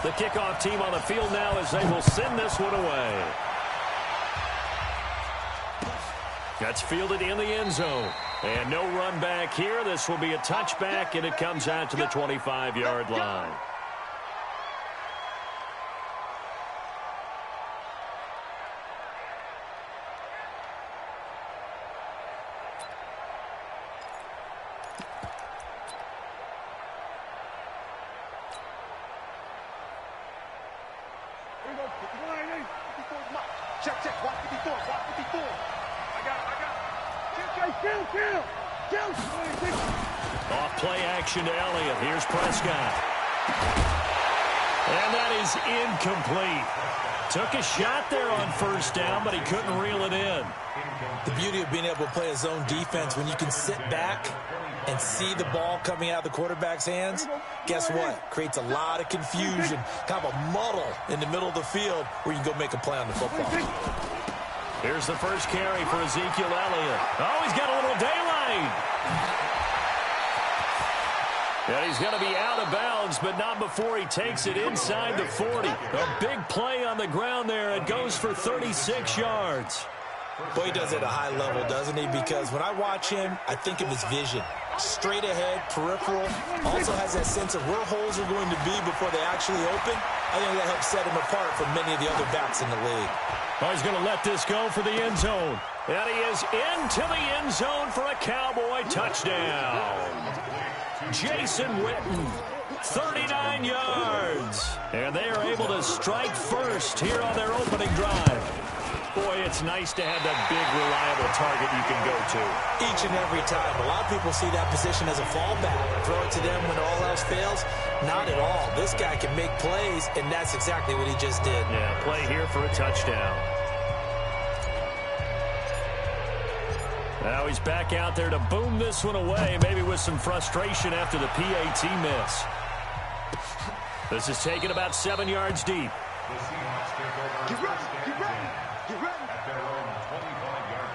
The kickoff team on the field now as they will send this one away. That's fielded in the end zone. And no run back here. This will be a touchback, and it comes out to the 25-yard line. Off play action to Elliott. Here's Prescott. And that is incomplete. Took a shot there on first down, but he couldn't reel it in. The beauty of being able to play a zone defense when you can sit back and see the ball coming out of the quarterback's hands, guess what? Creates a lot of confusion, kind of a muddle in the middle of the field where you can go make a play on the football. Here's the first carry for Ezekiel Elliott. Oh, he's got a little daylight. And he's going to be out of bounds, but not before he takes it inside the 40. A big play on the ground there. It goes for 36 yards. Boy, he does it at a high level, doesn't he? Because when I watch him, I think of his vision. Straight ahead, peripheral. Also has that sense of where holes are going to be before they actually open. I think that helps set him apart from many of the other backs in the league. Oh, he's going to let this go for the end zone. And he is into the end zone for a Cowboy touchdown. Jason Witten, 39 yards. And they are able to strike first here on their opening drive. Boy, it's nice to have that big, reliable target you can go to. Each and every time. A lot of people see that position as a fallback. Throw it to them when all else fails. Not at all. This guy can make plays, and that's exactly what he just did. Yeah, play here for a touchdown. Now he's back out there to boom this one away, maybe with some frustration after the PAT miss. This is taken about 7 yards deep. Get ready, get ready, get ready. At their own 25-yard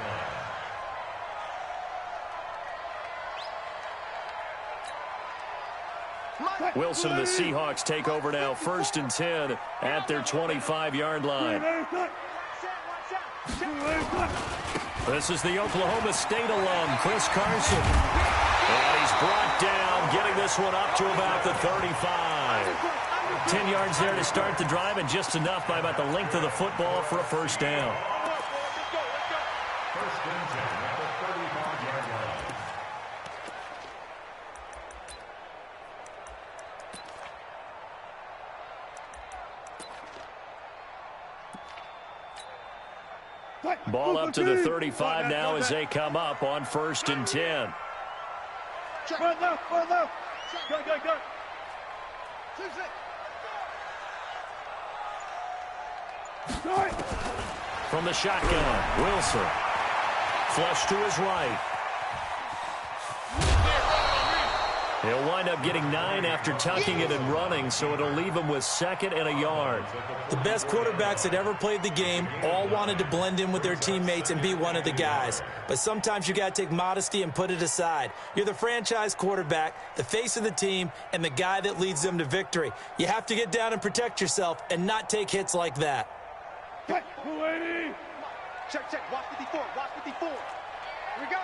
line. Wilson and the Seahawks take over now, 1st and 10 at their 25-yard line. This is the Oklahoma State alum, Chris Carson. And he's brought down, getting this one up to about the 35. 10 yards there to start the drive, and just enough by about the length of the football for a first down. First and 10 at the 35-yard line. Ball up to the 35 now as they come up on 1st and 10. Go. From the shotgun, Wilson. Flush to his right. He'll wind up getting 9 after tucking it and running, so it'll leave him with 2nd and a yard. The best quarterbacks that ever played the game all wanted to blend in with their teammates and be one of the guys. But sometimes you got to take modesty and put it aside. You're the franchise quarterback, the face of the team, and the guy that leads them to victory. You have to get down and protect yourself and not take hits like that. Check, watch 54, watch 54. Here we go.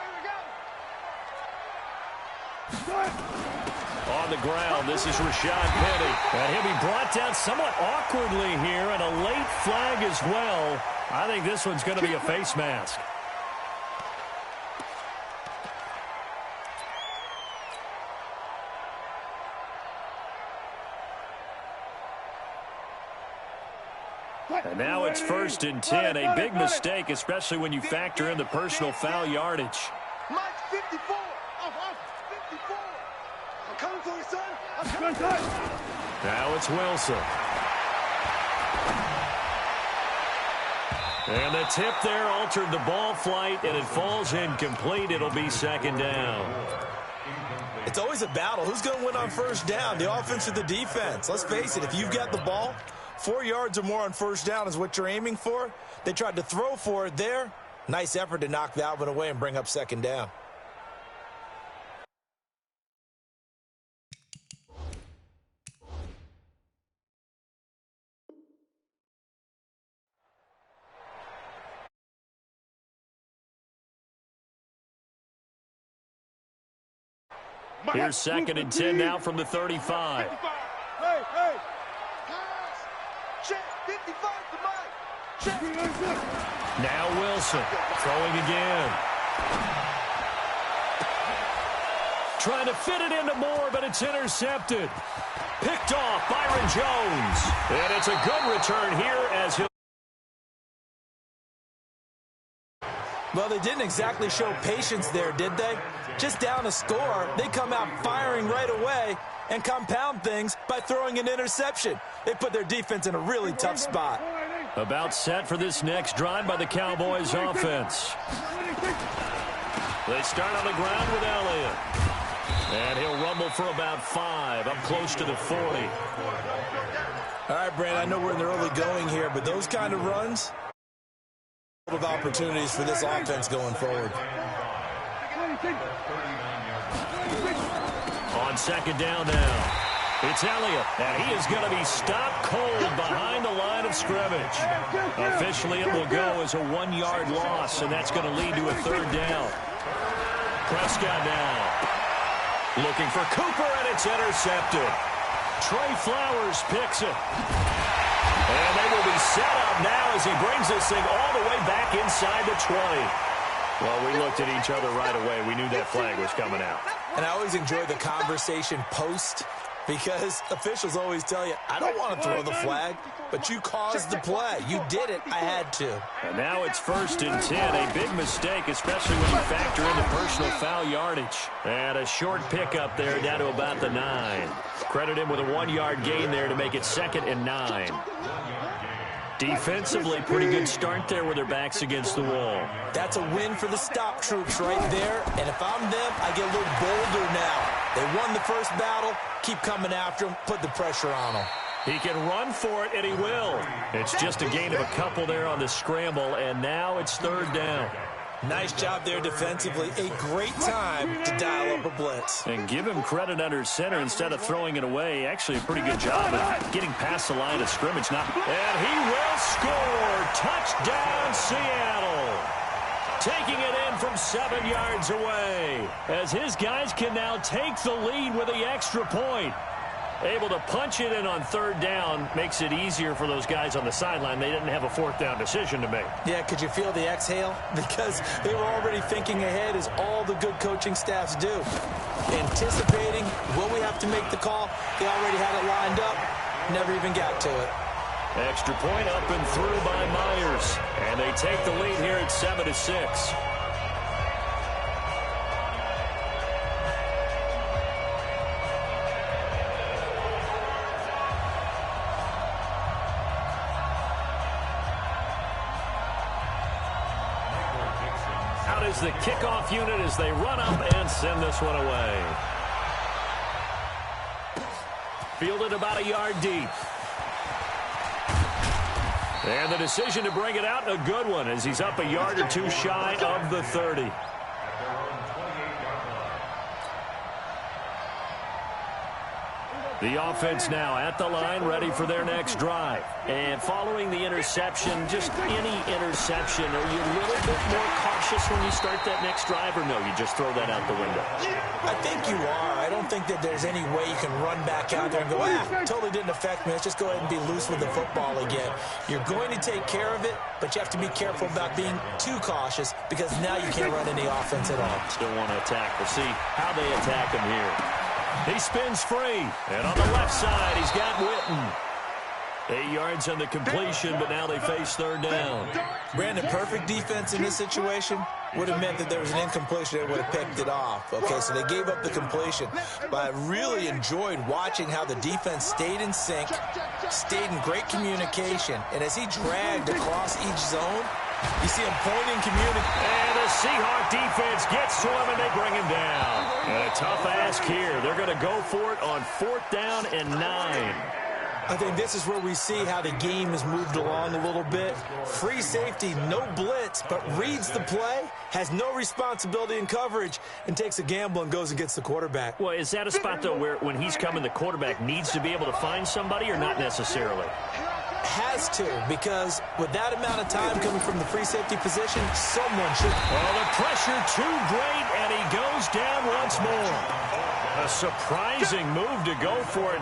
On the ground, this is Rashad Penny. And he'll be brought down somewhat awkwardly here, and a late flag as well. I think this one's going to be a face mask. And now it's 1st and 10. A big mistake, especially when you factor in the personal foul yardage. Mike, 54. 54. I'm coming for you, son. I'm coming. Now it's Wilson. And the tip there altered the ball flight, and it falls incomplete. It'll be 2nd down. It's always a battle. Who's going to win on 1st down, the offense or the defense? Let's face it, if you've got the ball, 4 yards or more on 1st down is what you're aiming for. They tried to throw for it there. Nice effort to knock that one away and bring up 2nd down. Here's 2nd and 10 now from the 35. Hey, hey. Check. 55 to Mike. Check. Now Wilson throwing again. Trying to fit it into Moore, but it's intercepted. Picked off Byron Jones. And it's a good return here as he'll... Well, they didn't exactly show patience there, did they? Just down a score, they come out firing right away and compound things by throwing an interception. They put their defense in a really tough spot. About set for this next drive by the Cowboys offense. They start on the ground with Elliott. And he'll rumble for about 5, up close to the 40. All right, Brand, I know we're in the early going here, but those kind of runs, of opportunities for this offense going forward. On 2nd down now. It's Elliott, and he is going to be stopped cold behind the line of scrimmage. Officially, it will go as a 1-yard loss, and that's going to lead to a 3rd down. Prescott now. Looking for Cooper, and it's intercepted. Trey Flowers picks it. And they will be set up now as he brings this thing all the way back inside the 20. Well, we looked at each other right away. We knew that flag was coming out. And I always enjoy the conversation post because officials always tell you, I don't want to throw the flag, but you caused the play. You did it. I had to. And now it's 1st and 10. A big mistake, especially when you factor in the personal foul yardage. And a short pickup there down to about the 9. Credit him with a 1-yard gain there to make it 2nd and 9. Defensively, pretty good start there with their backs against the wall. That's a win for the stop troops right there. And if I'm them, I get a little bolder now. They won the first battle. Keep coming after them. Put the pressure on them. He can run for it, and he will. It's just a gain of a couple there on the scramble, and now it's 3rd down. Nice job there defensively. A great time to dial up a blitz. And give him credit under center instead of throwing it away. Actually, a pretty good job of getting past the line of scrimmage. And he will score. Touchdown, Seattle. Taking it in from 7 yards away. As his guys can now take the lead with the extra point. Able to punch it in on 3rd down makes it easier for those guys on the sideline. They didn't have a 4th down decision to make. Yeah, could you feel the exhale? Because they were already thinking ahead, as all the good coaching staffs do. Anticipating, will we have to make the call? They already had it lined up. Never even got to it. Extra point up and through by Myers. And they take the lead here at 7-6. Is the kickoff unit as they run up and send this one away. Fielded about a yard deep. And the decision to bring it out, a good one, as he's up a yard or 2 shy of the 30. The offense now at the line, ready for their next drive. And following the interception, just any interception, are you a little bit more cautious when you start that next drive, or no, you just throw that out the window? I think you are. I don't think that there's any way you can run back out there and go, totally didn't affect me. Let's just go ahead and be loose with the football again. You're going to take care of it, but you have to be careful about being too cautious because now you can't run any offense at all. Still want to attack. We'll see how they attack him here. He spins free, and on the left side, he's got Witten. 8 yards on the completion, but now they face 3rd down. Brandon, perfect defense in this situation would have meant that there was an incompletion. They would have picked it off. Okay, so they gave up the completion. But I really enjoyed watching how the defense stayed in sync, stayed in great communication, and as he dragged across each zone, you see him pointing, communicating. And the Seahawk defense gets to him, and they bring him down. And a tough ask here. They're going to go for it on 4th down and 9. I think this is where we see how the game has moved along a little bit. Free safety, no blitz, but reads the play, has no responsibility in coverage, and takes a gamble and goes and gets the quarterback. Well, is that a spot, though, where when he's coming, the quarterback needs to be able to find somebody, or not necessarily? Has to, because with that amount of time coming from the free safety position, someone should. Well, the pressure too great, and he goes down once more. A surprising move to go for it.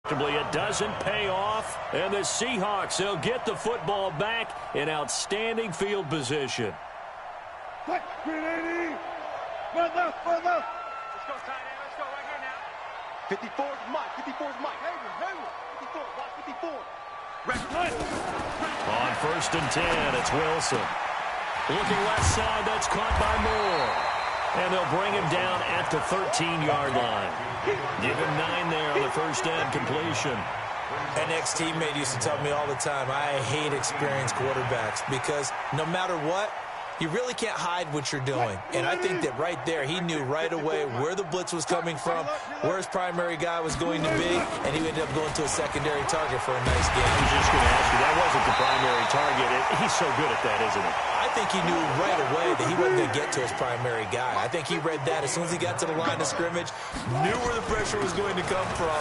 It doesn't pay off, and the Seahawks, they'll get the football back in outstanding field position. Right, 380. Right left, right left. Let's go, tight end. Let's go right here now. 54 is Mike. 54 is Mike. Hayward. 54. Watch 54. Right. On 1st and 10, it's Wilson. Looking left side, that's caught by Moore. And they'll bring him down at the 13-yard line. Give him 9 there on the first down completion. An ex-teammate used to tell me all the time, I hate experienced quarterbacks because no matter what, you really can't hide what you're doing. And I think that right there, he knew right away where the blitz was coming from, where his primary guy was going to be, and he ended up going to a secondary target for a nice game. I was just going to ask you, that wasn't the primary target. He's so good at that, isn't he? I think he knew right away that he wasn't going to get to his primary guy. I think he read that as soon as he got to the line of scrimmage, knew where the pressure was going to come from.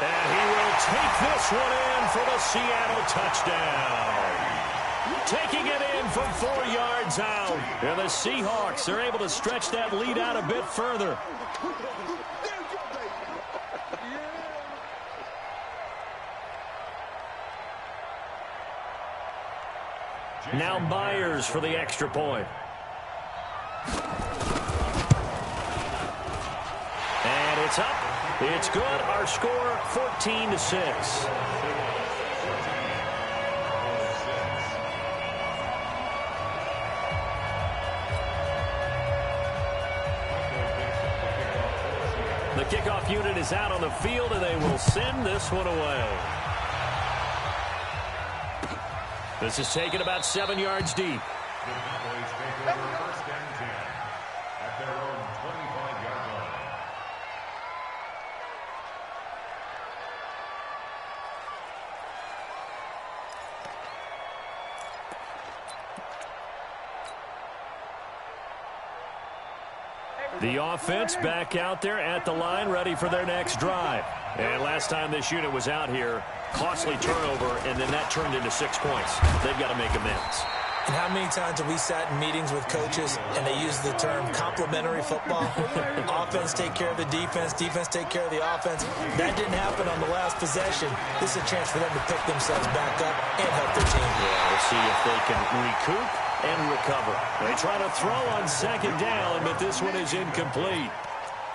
And he will take this one in for the Seattle touchdown. Taking it in from 4 yards out. And the Seahawks are able to stretch that lead out a bit further. Now Myers for the extra point. And it's up. It's good. Our score, 14-6. The kickoff unit is out on the field, and they will send this one away. This is taken about 7 yards deep. The Cowboys take over 1st and 10 at their own 25-yard line. The offense back out there at the line, ready for their next drive. And last time this unit was out here, costly turnover, and then that turned into 6 points. They've got to make amends. And how many times have we sat in meetings with coaches and they use the term complementary football? Offense take care of the defense, defense take care of the offense. That didn't happen on the last possession. This is a chance for them to pick themselves back up and help their team. Yeah, we'll see if they can recoup and recover. They try to throw on 2nd down, but this one is incomplete.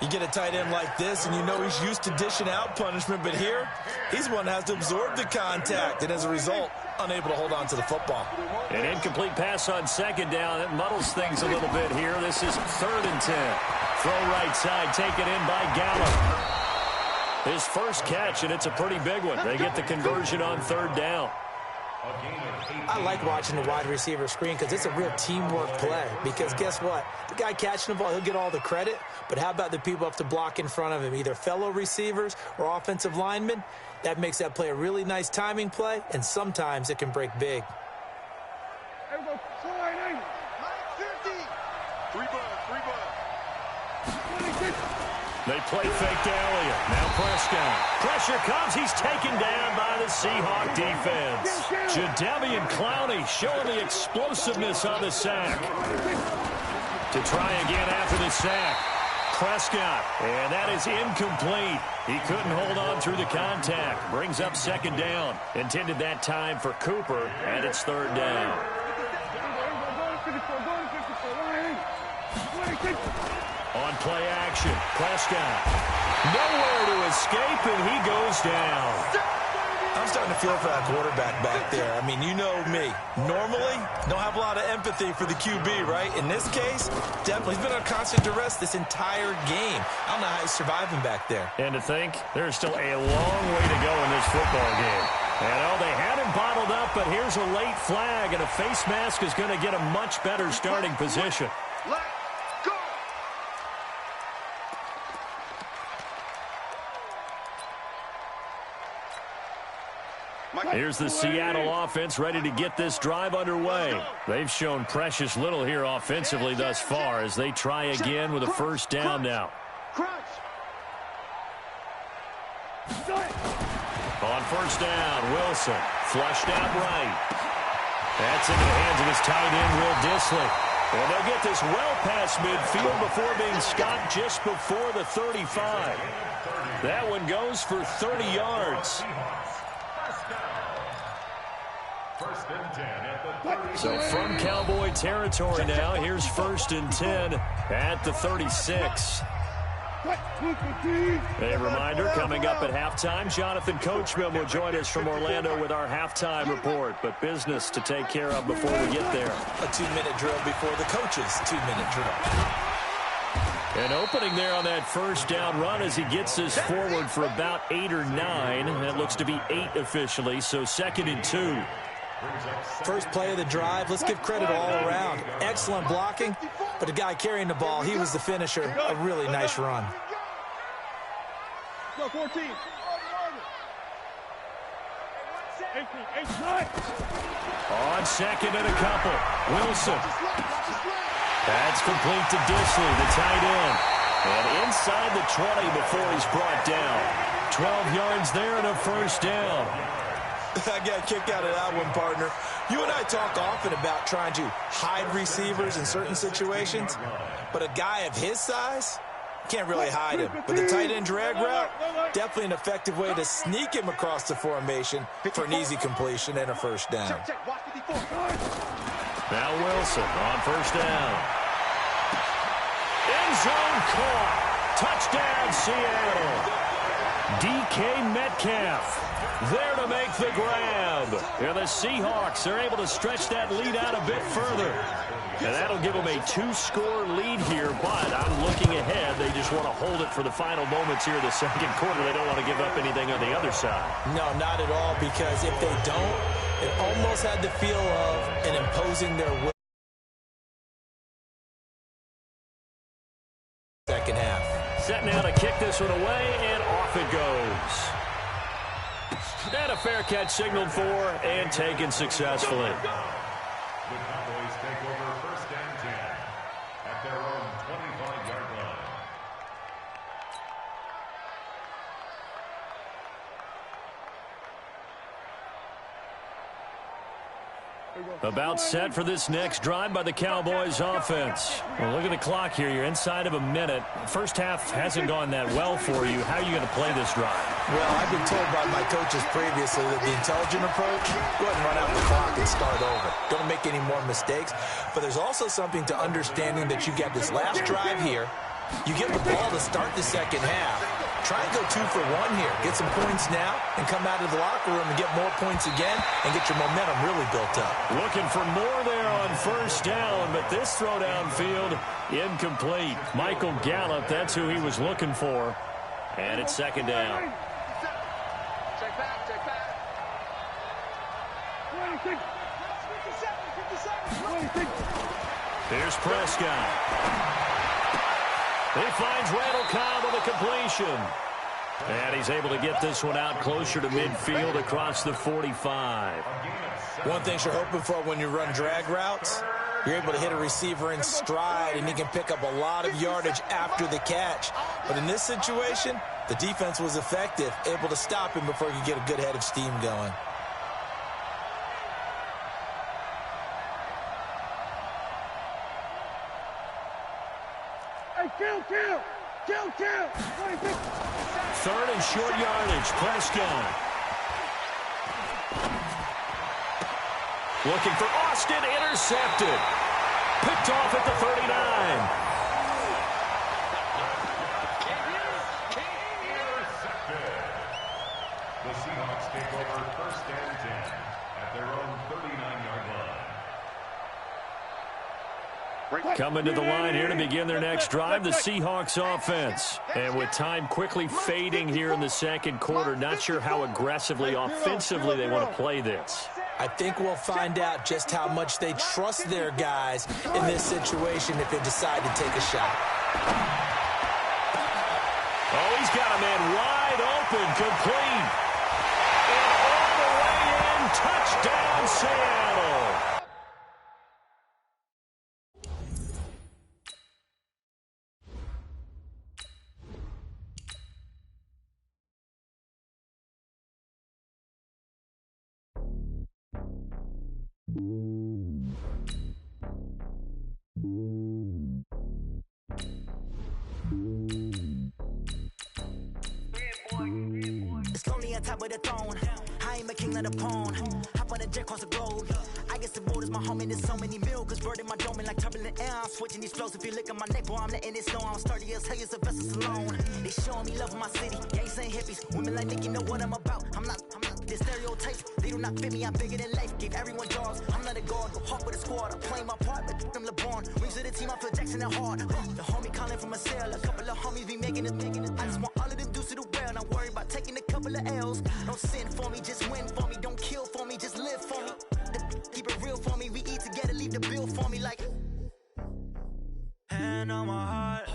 You get a tight end like this, and you know he's used to dishing out punishment, but here, he's one that has to absorb the contact, and as a result, unable to hold on to the football. An incomplete pass on 2nd down. It muddles things a little bit here. This is 3rd and 10. Throw right side, taken in by Gallup. His first catch, and it's a pretty big one. They get the conversion on 3rd down. I like watching the wide receiver screen because it's a real teamwork play. Because guess what? The guy catching the ball, he'll get all the credit. But how about the people up to block in front of him, either fellow receivers or offensive linemen? That makes that play a really nice timing play, and sometimes it can break big. There we go. 490. 50. 3 bud. 26. They play fake to Elliott. Now Prescott. Pressure comes. He's taken down by the Seahawk defense. Jadeveon Clowney showing the explosiveness on the sack. To try again after the sack. Prescott. And that is incomplete. He couldn't hold on through the contact. Brings up 2nd down. Intended that time for Cooper, and it's 3rd down. On play action, Prescott. Nowhere to escape, and he goes down. I'm starting to feel for that quarterback back there. I mean, you know me. Normally, don't have a lot of empathy for the QB, right? In this case, definitely. He's been under constant duress this entire game. I don't know how he's surviving back there. And to think, there's still a long way to go in this football game. And, oh, they had him bottled up, but here's a late flag, and a face mask is going to get a much better starting position. Let go. Here's the Seattle offense ready to get this drive underway. They've shown precious little here offensively thus far as they try again with a 1st down now. On 1st down, Wilson flushed out right. That's into the hands of his tight end, Will Dissly. And they'll get this well past midfield before being stopped just before the 35. That one goes for 30 yards. First and 10 at the 30. So from Cowboy territory now, here's 1st and 10 at the 36. A reminder, coming up at halftime, Jonathan Coachman will join us from Orlando with our halftime report. But business to take care of before we get there. A 2-minute drill before the coach's 2-minute drill. An opening there on that first down run as he gets us forward for about 8 or 9. That looks to be 8 officially, so 2nd and 2. First play of the drive, let's give credit all around. Excellent blocking, but the guy carrying the ball, he was the finisher. A really nice run. Go 14. On 2nd and a couple, Wilson. That's complete to Disley, the tight end. And inside the 20 before he's brought down. 12 yards there and a first down. I got a kick out of that one, partner. You and I talk often about trying to hide receivers in certain situations, but a guy of his size can't really hide him. But the tight end drag route, definitely an effective way to sneak him across the formation for an easy completion and a first down. Now Wilson on first down. End zone caught. Touchdown, Seattle. DK Metcalf there to make the grab. And the Seahawks are able to stretch that lead out a bit further. And that'll give them a 2-score lead here, but I'm looking ahead. They just want to hold it for the final moments here in the second quarter. They don't want to give up anything on the other side. No, not at all, because if they don't, it almost had the feel of an imposing their will. Second half. Set now to kick this one away, and off it goes. And a fair catch signaled for and taken successfully. The Cowboys take over 1st and 10 at their own 25-yard line. About set for this next drive by the Cowboys offense. Well, look at the clock here. You're inside of a minute. First half hasn't gone that well for you. How are you going to play this drive? Well, I've been told by my coaches previously that the intelligent approach, go ahead and run out the clock and start over. Don't make any more mistakes. But there's also something to understanding that you get this last drive here. You get the ball to start the second half. Try and go 2 for 1 here. Get some points now and come out of the locker room and get more points again and get your momentum really built up. Looking for more there on first down, but this throw downfield incomplete. Michael Gallup, that's who he was looking for. And it's second down. Check back, check back. 27, 57. Here's Prescott. He finds Randall Cobb with a completion. And he's able to get this one out closer to midfield across the 45. One thing you're hoping for when you run drag routes, you're able to hit a receiver in stride, and he can pick up a lot of yardage after the catch. But in this situation, the defense was effective, able to stop him before he could get a good head of steam going. Kill. 3rd and short yardage. Prescott. Looking for Austin. Intercepted. Picked off at the 39. Intercepted. The Seahawks take over 1st and 10 at their own 39-yard line. Coming to the line here to begin their next drive, the Seahawks offense. And with time quickly fading here in the second quarter, not sure how aggressively, offensively they want to play this. I think we'll find out just how much they trust their guys in this situation if they decide to take a shot. Oh, he's got a man wide open, complete. And all the way in, touchdown, Seattle. It's lonely on top of the throne. I ain't a king of the pawn. Hop on a jet across the globe. I guess the road is my home and there's so many miracles burning my dome like turbulent air. I'm switching these flows. If you look at my neck, boy, I'm letting it snow. I'm sturdy as hell, as a vessel alone. They showing me love in my city. Gangs ain't hippies. Women like Nick, you know what I'm about. I'm not the stereotypes. They do not fit me. I'm bigger than life. Gave everyone jobs. I'm not a guard. Go hard with a squad. I'm playing my part, but them LeBron. Wings of the team, I feel Jackson and hard. The homie calling from a cell. A couple of homies be making it. I just want all of them dudes to the well. Not worry about taking a couple of L's. Don't sin for me, just win for me. Don't kill for me, just live for me. Keep it real for me. We eat together, leave the bill for me like. Hand on my heart,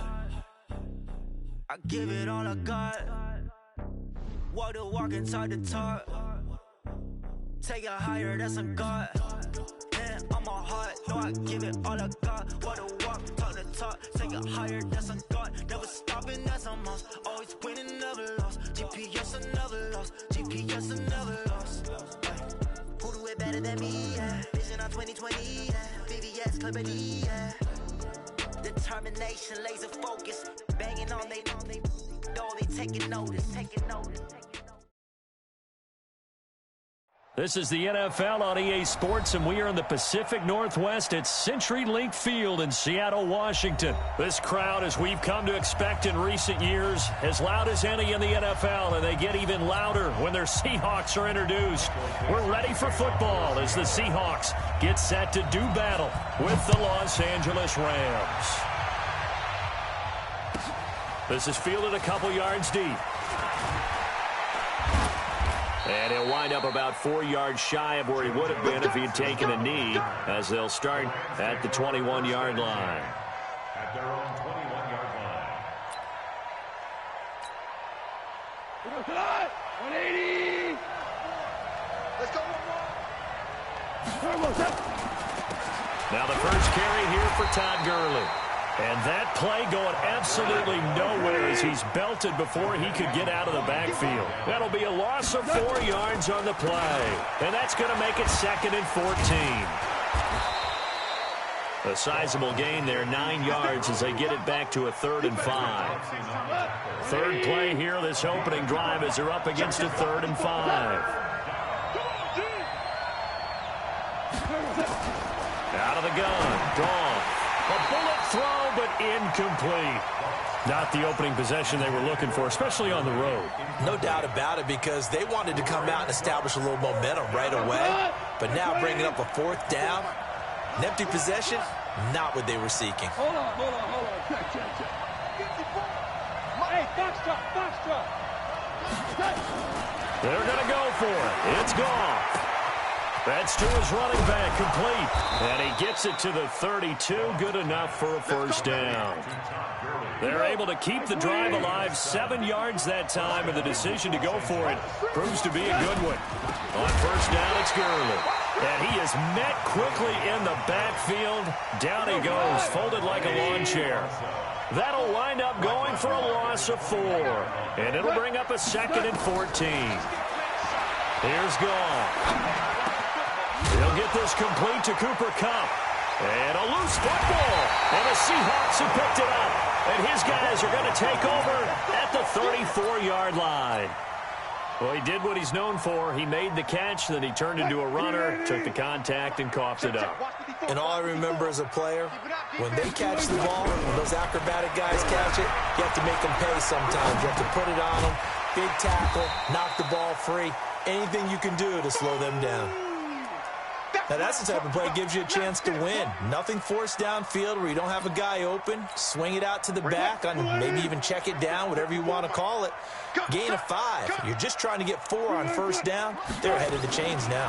I give it all I got. Walk the walk and talk the talk. Take it higher, that's a God. Hand on my heart, no, I give it all I got. Walk the walk, talk the talk. Take it higher, that's a God. Never stopping, that's a must. Always winning, never lost. GPS, I never lost. GPS, I never lost. Who do it better than me? Yeah. Vision on 2020. Yeah. VVS, Clippity. Yeah. Determination, laser focus. Banging on they door, they taking notice. This is the NFL on EA Sports, and we are in the Pacific Northwest at CenturyLink Field in Seattle, Washington. This crowd, as we've come to expect in recent years, as loud as any in the NFL, and they get even louder when their Seahawks are introduced. We're ready for football as the Seahawks get set to do battle with the Los Angeles Rams. This is fielded a couple yards deep. And he'll wind up about 4 yards shy of where he would have been if he'd taken a knee, as they'll start at the 21-yard line. At their own 21-yard line. 180. Let's go, Now the first carry here for Todd Gurley. And that play going absolutely nowhere as he's belted before he could get out of the backfield. That'll be a loss of 4 yards on the play. And that's going to make it 2nd and 14. A sizable gain there, 9 yards as they get it back to a 3rd and 5. Third play here, this opening drive as they're up against a 3rd and 5. Out of the gun, Goff. A bullet throw, but incomplete. Not the opening possession they were looking for, especially on the road. No doubt about it, because they wanted to come out and establish a little momentum right away. But now bringing up a 4th down, an empty possession, not what they were seeking. Hold on. Check. 54. Hey, foxtrot. They're going to go for it. It's Goff. That's to his running back, complete. And he gets it to the 32, good enough for a 1st down. They're able to keep the drive alive, 7 yards that time, and the decision to go for it proves to be a good one. On 1st down, it's Gurley. And he is met quickly in the backfield. Down he goes, folded like a lawn chair. That'll wind up going for a loss of 4. And it'll bring up a 2nd and 14. Here's Goff. He'll get this complete to Cooper Kupp. And a loose football. And the Seahawks have picked it up. And his guys are going to take over at the 34-yard line. Well, he did what he's known for. He made the catch, then he turned into a runner, took the contact, and coughed it up. And all I remember as a player, when they catch the ball, when those acrobatic guys catch it, you have to make them pay sometimes. You have to put it on them, big tackle, knock the ball free. Anything you can do to slow them down. Now, that's the type of play that gives you a chance to win. Nothing forced downfield where you don't have a guy open. Swing it out to the back, on maybe even check it down, whatever you want to call it. Gain of 5. You're just trying to get 4 on 1st down. They're ahead of the chains now.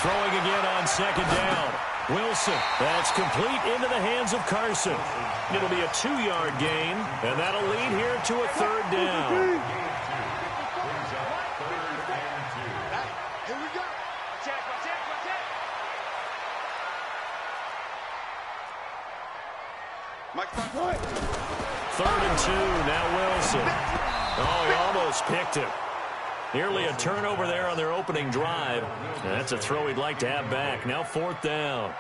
Throwing again on 2nd down. Wilson, that's complete into the hands of Carson. It'll be a 2-yard gain, and that'll lead here to a 3rd down. Third and 2, now Wilson. Oh, he almost picked him. Nearly a turnover there on their opening drive. And that's a throw he'd like to have back. Now 4th down.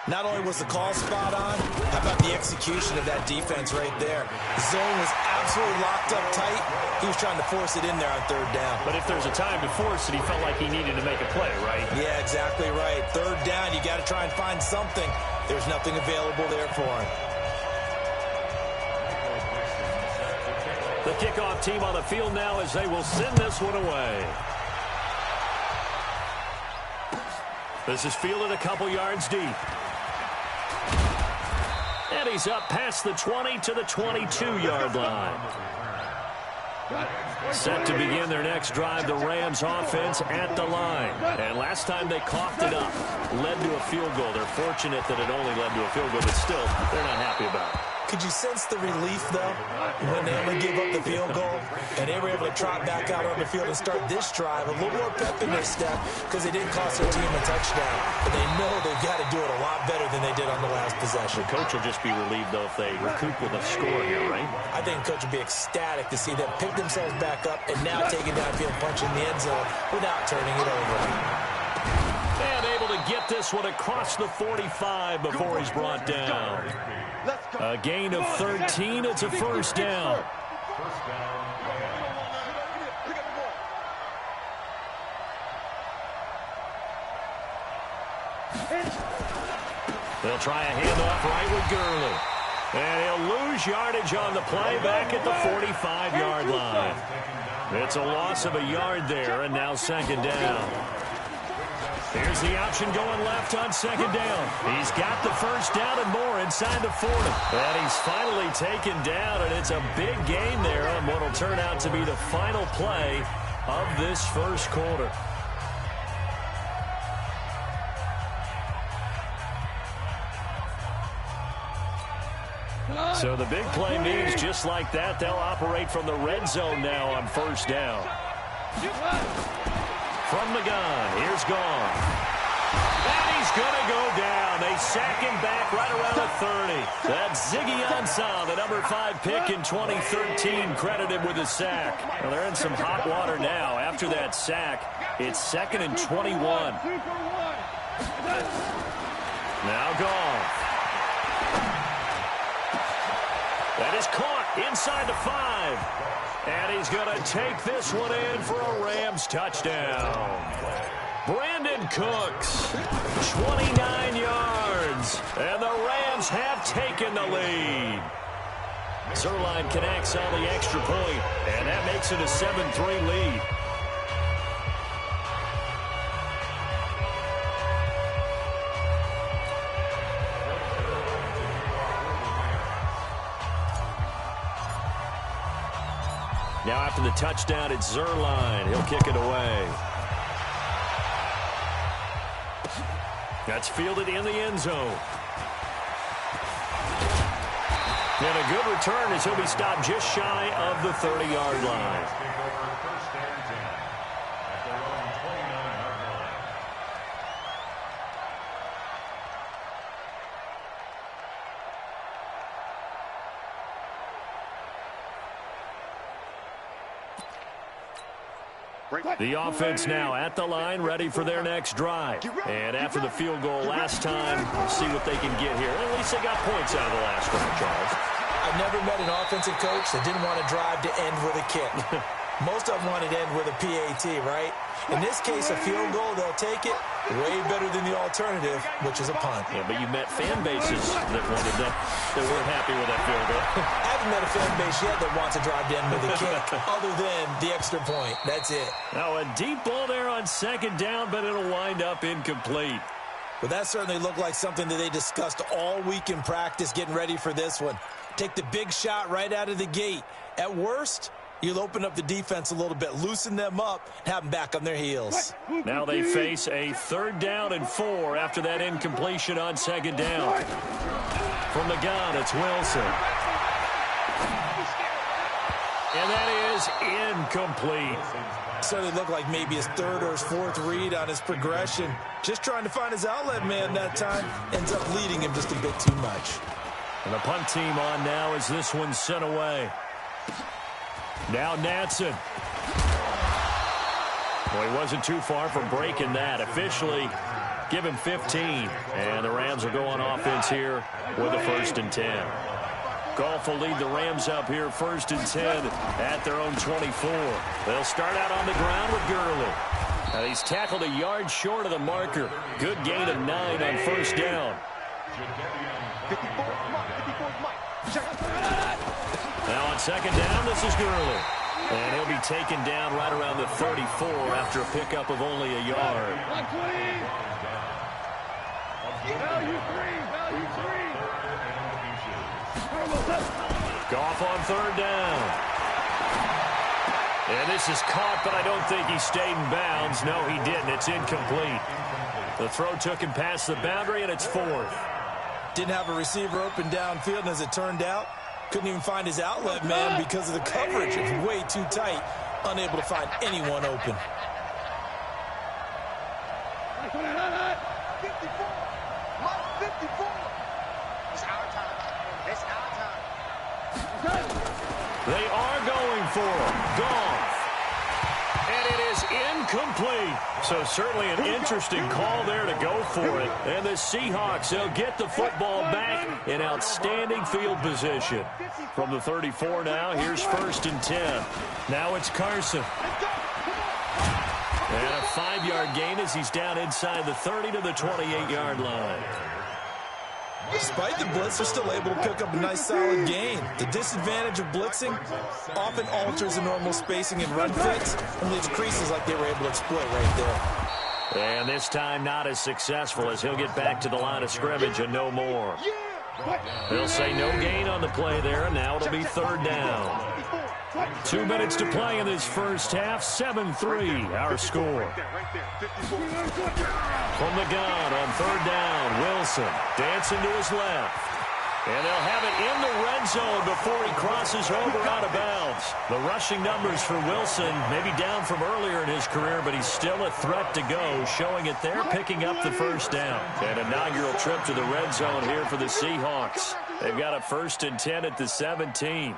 Not only was the call spot on, how about the execution of that defense right there? The zone was absolutely locked up tight. He was trying to force it in there on third down. But if there's a time to force it, he felt like he needed to make a play, right? Yeah, exactly right. Third down, you got to try and find something. There's nothing available there for him. The kickoff team on the field now as they will send this one away. This is fielded a couple yards deep. And he's up past the 20 to the 22-yard line. Set to begin their next drive, the Rams offense at the line. And last time they coughed it up, led to a field goal. They're fortunate that it only led to a field goal, but still, they're not happy about it. Could you sense the relief, though, when they only gave up the field goal and they were able to trot back out on the field and start this drive? A little more pep in their step because they didn't cost their team a touchdown. But they know they've got to do it a lot better than they did on the last possession. The coach will just be relieved, though, if they recoup with a score here, right? I think the coach will be ecstatic to see them pick themselves back up and now take it downfield, punching the end zone without turning it over. And able to get this one across the 45 before he's brought down. A gain of 13. It's a first down. They'll try a handoff right with Gurley. And he'll lose yardage on the play back at the 45-yard line. It's a loss of a yard there, and now second down. Here's the option going left on second down. He's got the first down and more inside the 40. And he's finally taken down, and it's a big gain there on what will turn out to be the final play of this first quarter. So the big play means just like that, they'll operate from the red zone now on first down. From the gun, here's Gone. And he's going to go down. They sack him back right around the 30. That's Ziggy Ansah, the number 5 pick in 2013, credited with a sack. Well, they're in some hot water now. After that sack, it's 2nd and 21. Now Gone. That is caught inside the 5. And he's going to take this one in for a Rams touchdown. Brandon Cooks, 29 yards. And the Rams have taken the lead. Zerline connects on the extra point, and that makes it a 7-3 lead. Now after the touchdown, it's Zerline. He'll kick it away. That's fielded in the end zone. And a good return as he'll be stopped just shy of the 30-yard line. The offense now at the line, ready for their next drive. And after the field goal last time, we'll see what they can get here. At least they got points out of the last round, Charles. I've never met an offensive coach that didn't want to drive to end with a kick. Most of them wanted to end with a PAT, right? In this case, a field goal, they'll take it. Way better than the alternative, which is a punt. Yeah, but you met fan bases that wanted that weren't happy with that field goal. I haven't met a fan base yet that wants to drive to end with a kick, other than the extra point. That's it. Now a deep ball there on second down, but it'll wind up incomplete. Well, that certainly looked like something that they discussed all week in practice, getting ready for this one. Take the big shot right out of the gate. At worst, you'll open up the defense a little bit, loosen them up, and have them back on their heels. Now they face a 3rd down and 4 after that incompletion on second down. From the gun, it's Wilson. And that is incomplete. Certainly looked like maybe his 3rd or his 4th read on his progression. Just trying to find his outlet man that time. Ends up leading him just a bit too much. And the punt team on now as this one's sent away. Now Natson. Well, he wasn't too far from breaking that. Officially Give him 15. And the Rams will go on offense here with a 1st and 10. Goff will lead the Rams up here 1st and 10 at their own 24. They'll start out on the ground with Gurley. And he's tackled a yard short of the marker. Good gain of 9 on 1st down. 54, Mike. Now on 2nd down, this is Gurley. And he'll be taken down right around the 34 after a pickup of only a yard. Value three. Goff on 3rd down. And this is caught, but I don't think he stayed in bounds. No, he didn't. It's incomplete. The throw took him past the boundary, and it's 4th. Didn't have a receiver open downfield, and as it turned out, couldn't even find his outlet man because of the coverage. It's way too tight, unable to find anyone open. 54. Mike, 54. It's our time. They are going for him. Goff. And it is incomplete. So certainly an interesting call there to go for it. And the Seahawks, they'll get the football back in outstanding field position. From the 34 now, here's 1st and 10. Now it's Carson. And a 5-yard gain as he's down inside the 30 to the 28-yard line. Despite the blitz, they're still able to pick up a nice solid gain. The disadvantage of blitzing often alters the normal spacing and run fits and leaves creases like they were able to exploit right there. And this time not as successful as he'll get back to the line of scrimmage and no more. They'll say no gain on the play there, and now it'll be 3rd down. 2 minutes to play in this first half. 7-3 our score. From the gun on 3rd down, Wilson dancing to his left. And they'll have it in the red zone before he crosses over out of bounds. The rushing numbers for Wilson maybe down from earlier in his career, but he's still a threat to go, showing it there, picking up the 1st down. An inaugural trip to the red zone here for the Seahawks. They've got a 1st and 10 at the 17.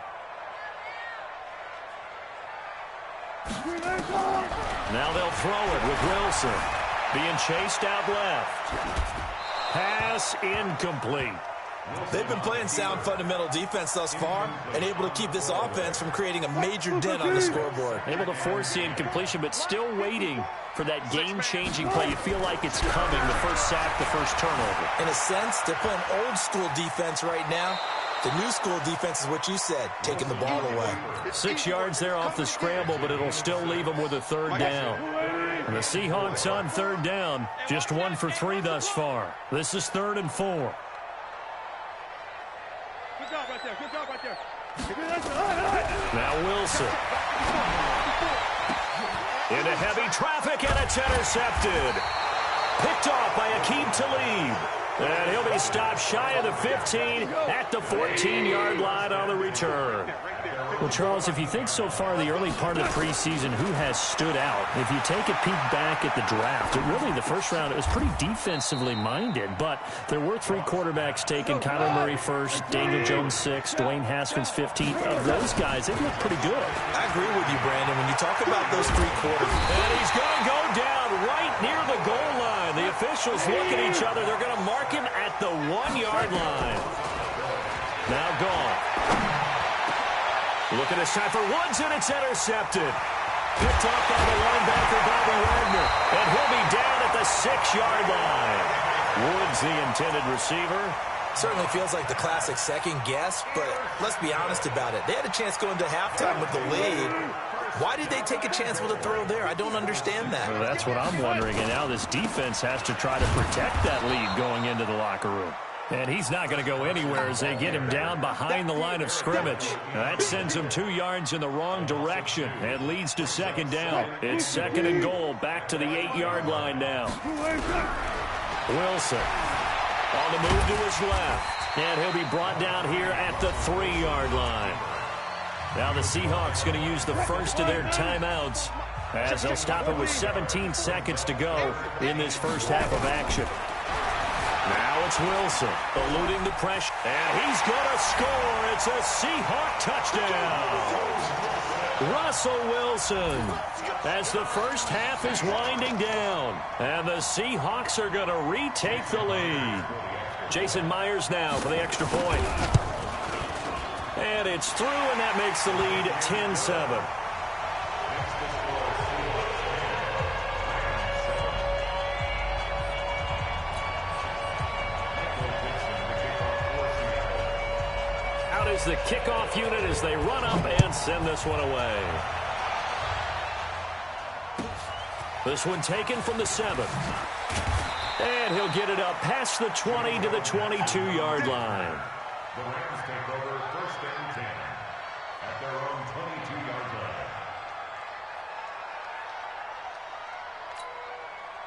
Now they'll throw it with Wilson. Being chased out left. Pass incomplete. They've been playing sound fundamental defense thus far and able to keep this offense from creating a major dent on the scoreboard. Able to force the incompletion, but still waiting for that game-changing play. You feel like it's coming, the first sack, the first turnover. In a sense, they're playing old-school defense right now. The new school defense is what you said, taking the ball away. 6 yards there off the scramble, but it'll still leave them with a 3rd down. And the Seahawks on 3rd down, just 1 for 3 thus far. This is 3rd and 4. Good job right there. Now Wilson. Into heavy traffic, and it's intercepted. Picked off by Aqib Talib. And he'll be stopped shy of the 15 at the 14-yard line on the return. Well, Charles, if you think so far the early part of the preseason, who has stood out? If you take a peek back at the draft, the first round, it was pretty defensively minded, but there were 3 quarterbacks taken. Kyler Murray first, Daniel Jones 6, Dwayne Haskins 15th. Of those guys, they look pretty good. I agree with you, Brandon. When you talk about those 3 quarterbacks. And he's going to go down right near the goal line. The officials look at each other. They're going to mark him at the 1-yard line. Now gone. Look at this time for Woods, and it's intercepted. Picked off by the linebacker, Bobby Wagner. And he'll be down at the 6-yard line. Woods, the intended receiver. Certainly feels like the classic second guess, but let's be honest about it. They had a chance going to halftime with the lead. Why did they take a chance with a throw there? I don't understand that. Well, that's what I'm wondering, and now this defense has to try to protect that lead going into the locker room. And he's not going to go anywhere as they get him down behind the line of scrimmage. That sends him 2 yards in the wrong direction and leads to 2nd down. It's 2nd and goal, back to the 8-yard line now. Wilson on the move to his left. And he'll be brought down here at the 3-yard line. Now the Seahawks going to use the first of their timeouts as they'll stop it with 17 seconds to go in this first half of action. Now it's Wilson eluding the pressure, and he's going to score. It's a Seahawk touchdown. Russell Wilson, as the first half is winding down. And the Seahawks are going to retake the lead. Jason Myers now for the extra point. And it's through, and that makes the lead 10-7. Out is the kickoff unit as they run up and send this one away. This one taken from the 7. And he'll get it up past the 20 to the 22-yard line. The Rams take over first and 10 at their own 22-yard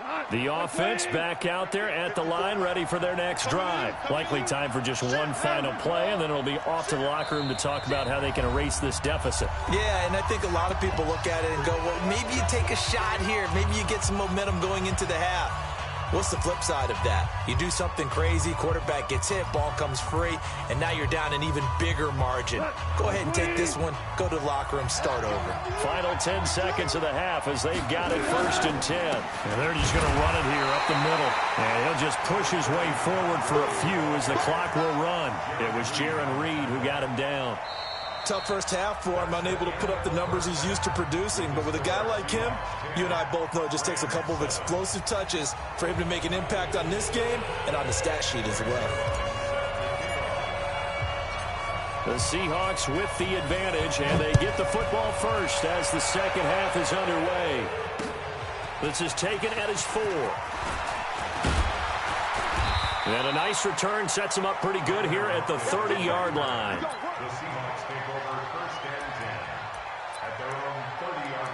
line. The offense back out there at the line, ready for their next drive. Likely time for just one final play, and then it'll be off to the locker room to talk about how they can erase this deficit. Yeah, and I think a lot of people look at it and go, well, maybe you take a shot here. Maybe you get some momentum going into the half. What's the flip side of that? You do something crazy, quarterback gets hit, ball comes free, and now you're down an even bigger margin. Go ahead and take this one, go to the locker room, start over. Final 10 seconds of the half as they've got it first and 10. And they're just going to run it here up the middle. And he'll just push his way forward for a few as the clock will run. It was Jaron Reed who got him down. Tough first half for him, unable to put up the numbers he's used to producing. But with a guy like him, you and I both know it just takes a couple of explosive touches for him to make an impact on this game and on the stat sheet as well. The Seahawks with the advantage, and they get the football first as the second half is underway. This is taken at his 4. And a nice return sets him up pretty good here at the 30-yard line. The Seahawks take over first and 10 at their own 30-yard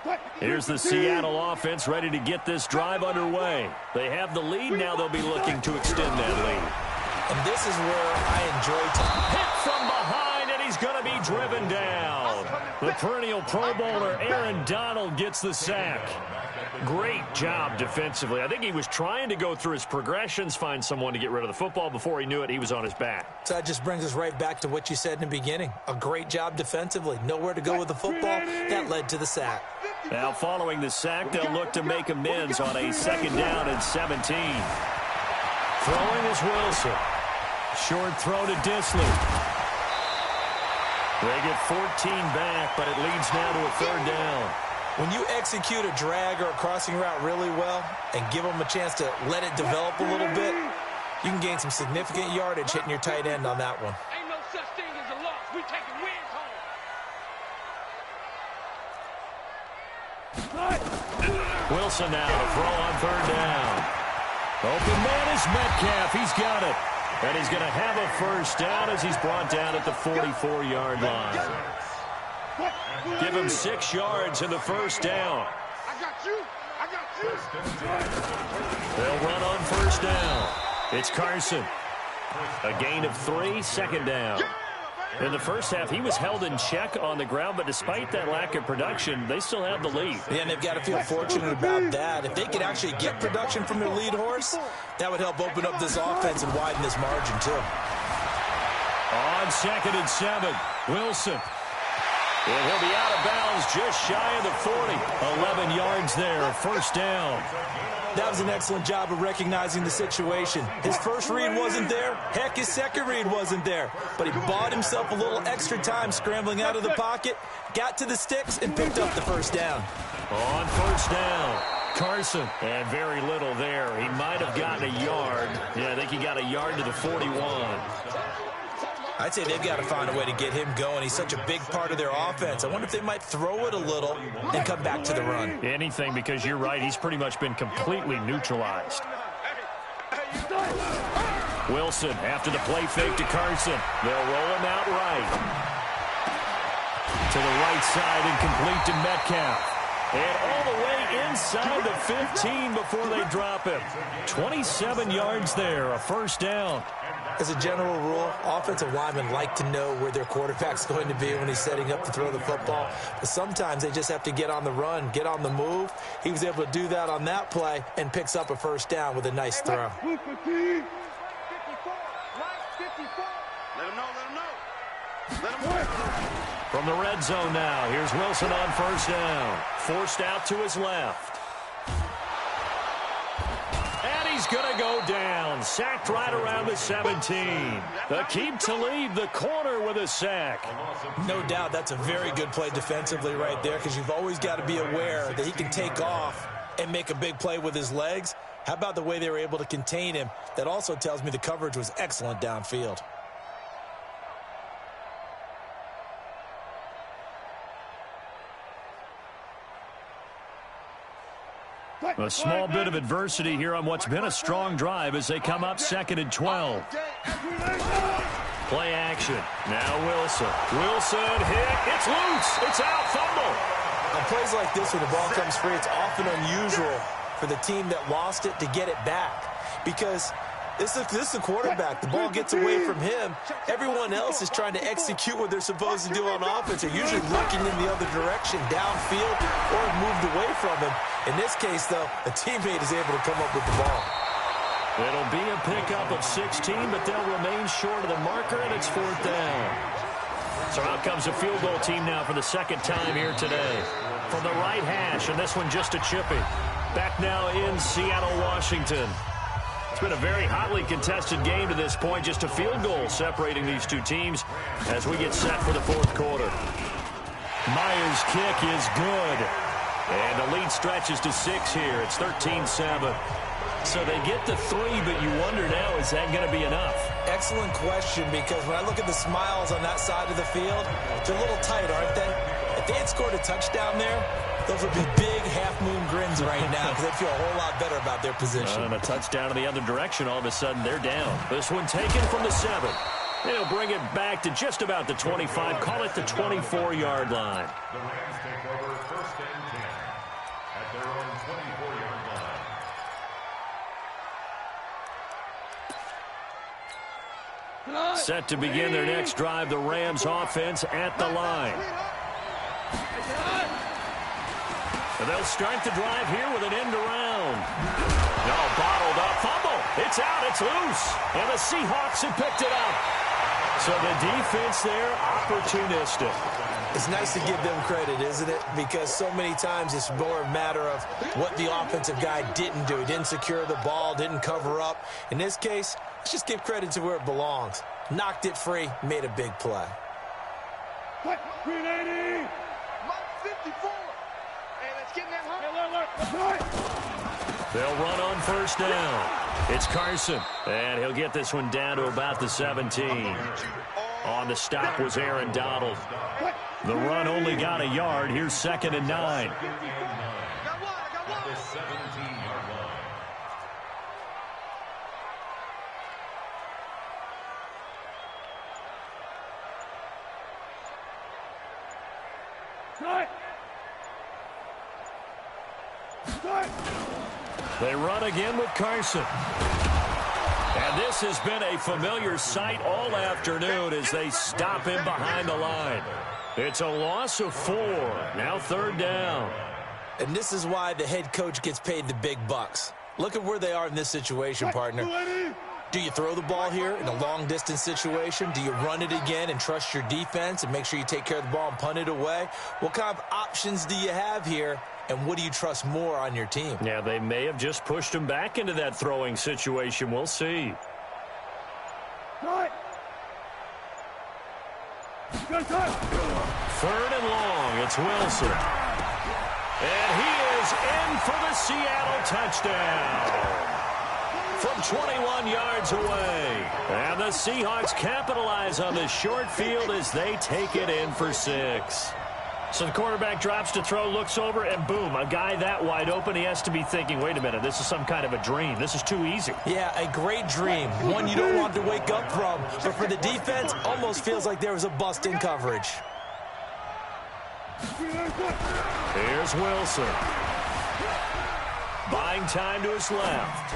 line. Here's the Seattle offense ready to get this drive underway. They have the lead. Now they'll be looking to extend that lead. And this is where I enjoy time. Hit from behind, and he's going to be driven down. The perennial Pro Bowler Aaron Donald gets the sack. Great job defensively. I think he was trying to go through his progressions, find someone to get rid of the football. Before he knew it, he was on his back. So that just brings us right back to what you said in the beginning. A great job defensively. Nowhere to go with the football. That led to the sack. Now following the sack, they'll look to make amends on a 2nd down and 17. Throwing is Wilson. Short throw to Disley. They get 14 back, but it leads now to a 3rd down. When you execute a drag or a crossing route really well and give them a chance to let it develop a little bit, you can gain some significant yardage hitting your tight end on that one. Ain't no such thing as a loss. We taking wins home. Wilson now to throw on 3rd down. Open man is Metcalf. He's got it. And he's going to have a 1st down as he's brought down at the 44-yard line. Give him 6 yards in the 1st down. I got you. I got you. They'll run on 1st down. It's Carson. A gain of 3, 2nd down. In the first half, he was held in check on the ground, but despite that lack of production, they still have the lead. Yeah, and they've got to feel fortunate about that. If they could actually get production from their lead horse, that would help open up this offense and widen this margin, too. On 2nd and 7, Wilson. And he'll be out of bounds just shy of the 40. 11 yards there, 1st down. That was an excellent job of recognizing the situation. His first read wasn't there. Heck, his second read wasn't there. But he bought himself a little extra time scrambling out of the pocket, got to the sticks, and picked up the 1st down. On 1st down, Carson. And very little there. He might have gotten a yard. Yeah, I think he got a yard to the 41. I'd say they've got to find a way to get him going. He's such a big part of their offense. I wonder if they might throw it a little and come back to the run. Anything, because you're right. He's pretty much been completely neutralized. Wilson after the play fake to Carson. They'll roll him out right. To the right side and complete to Metcalf. And all the way inside the 15 before they drop him. 27 yards there, a 1st down. As a general rule, offensive linemen like to know where their quarterback's going to be when he's setting up to throw the football. But sometimes they just have to get on the run, get on the move. He was able to do that on that play and picks up a first down with a nice throw. Let him know, let him know. Let him know. From the red zone now, here's Wilson on first down. Forced out to his left. And he's going to go down. Sacked right around the 17. The keep to lead the corner with a sack. No doubt that's a very good play defensively right there, because you've always got to be aware that he can take off and make a big play with his legs. How about the way they were able to contain him? That also tells me the coverage was excellent downfield. A small bit of adversity here on what's been a strong drive as they come up 2nd and 12. Play action. Now Wilson. Wilson hit. It's loose. It's out. Fumble. On plays like this, when the ball comes free, it's often unusual for the team that lost it to get it back, because this is the quarterback. The ball gets away from him. Everyone else is trying to execute what they're supposed to do on offense. They're usually looking in the other direction, downfield, or moved away from him. In this case, though, a teammate is able to come up with the ball. It'll be a pickup of 16, but they'll remain short of the marker, and it's 4th down. So out comes a field goal team now for the second time here today. From the right hash, and this one just a chippy. Back now in Seattle, Washington. It's been a very hotly contested game to this point. Just a field goal separating these two teams as we get set for the 4th quarter. Myers' kick is good. And the lead stretches to 6 here. It's 13-7. So they get the 3, but you wonder now, is that going to be enough? Excellent question, because when I look at the smiles on that side of the field, they're a little tight, aren't they? If they had scored a touchdown there, those would be big half-moon grins right now, because they feel a whole lot better about their position. And a touchdown in the other direction, all of a sudden they're down. This one taken from the 7. They'll bring it back to just about the 25, call it the 24-yard line. The Rams take over 1st and 10 at their own 24-yard line. Set to begin their next drive, the Rams offense at the line. And they'll start the drive here with an end around. No, bottled up, fumble. It's out, it's loose. And the Seahawks have picked it up. So the defense there, opportunistic. It's nice to give them credit, isn't it? Because so many times it's more a matter of what the offensive guy didn't do. He didn't secure the ball, didn't cover up. In this case, let's just give credit to where it belongs. Knocked it free, made a big play. 380. Mike 54. Hey, let's get in that hard. They'll run on first down. It's Carson, and he'll get this one down to about the 17. On the stop was Aaron Donald. The run only got a yard. Here's 2nd and 9. Got one. The 17-yard line. They run again with Carson. And this has been a familiar sight all afternoon as they stop him behind the line. It's a loss of 4. Now 3rd down. And this is why the head coach gets paid the big bucks. Look at where they are in this situation, partner. Do you throw the ball here in a long-distance situation? Do you run it again and trust your defense and make sure you take care of the ball and punt it away? What kind of options do you have here, and what do you trust more on your team? Yeah, they may have just pushed him back into that throwing situation. We'll see. 3rd and long. It's Wilson. And he is in for the Seattle touchdown. From 21 yards away. And the Seahawks capitalize on the short field as they take it in for 6. So the quarterback drops to throw, looks over, and boom, a guy that wide open, he has to be thinking, wait a minute, this is some kind of a dream. This is too easy. Yeah, a great dream. One you don't want to wake up from. But for the defense, almost feels like there was a bust in coverage. Here's Wilson. Buying time to his left.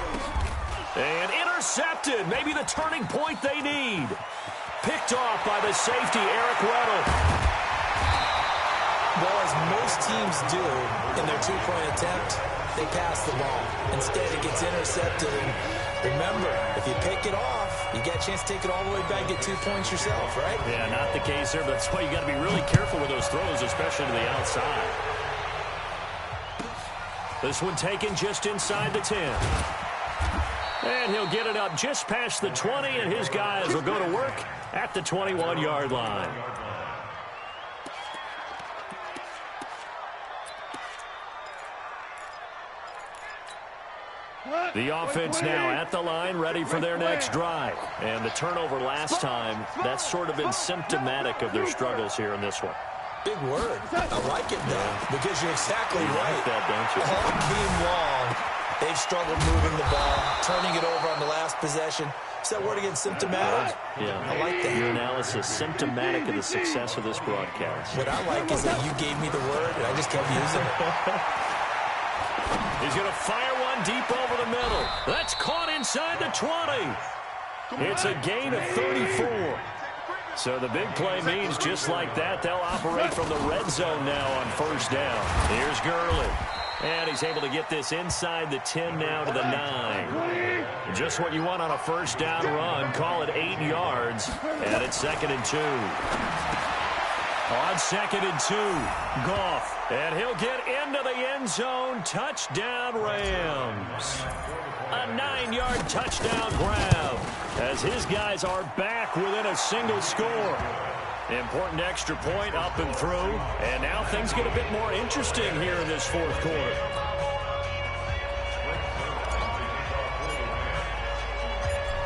And intercepted. Maybe the turning point they need. Picked off by the safety, Eric Weddle. Well, as most teams do in their two-point attempt, they pass the ball. Instead, it gets intercepted. And remember, if you pick it off, you get a chance to take it all the way back, get 2 points yourself, right? Yeah, not the case there, but that's why you got to be really careful with those throws, especially to the outside. This one taken just inside the 10. And he'll get it up just past the 20, and his guys will go to work at the 21-yard line. The offense now at the line, ready for their next drive. And the turnover last time, that's sort of been symptomatic of their struggles here in this one. Big word. I like it, though, because you're exactly You right. like that, don't you? All game long, they've struggled moving the ball, turning it over on the last possession. Is that word again, symptomatic? Yeah. I like that. Your analysis, symptomatic of the success of this broadcast. What I like is that you gave me the word, and I just kept using it. He's going to fire one deep over the middle. That's caught inside the 20. It's a gain of 34. So the big play means just like that, they'll operate from the red zone now on first down. Here's Gurley. And he's able to get this inside the 10 now to the 9. Just what you want on a first down run. Call it 8 yards. And it's 2nd and 2. On 2nd and 2, Goff. And he'll get into the end zone. Touchdown, Rams. A 9-yard touchdown grab as his guys are back within a single score. Important extra point up and through. And now things get a bit more interesting here in this fourth quarter.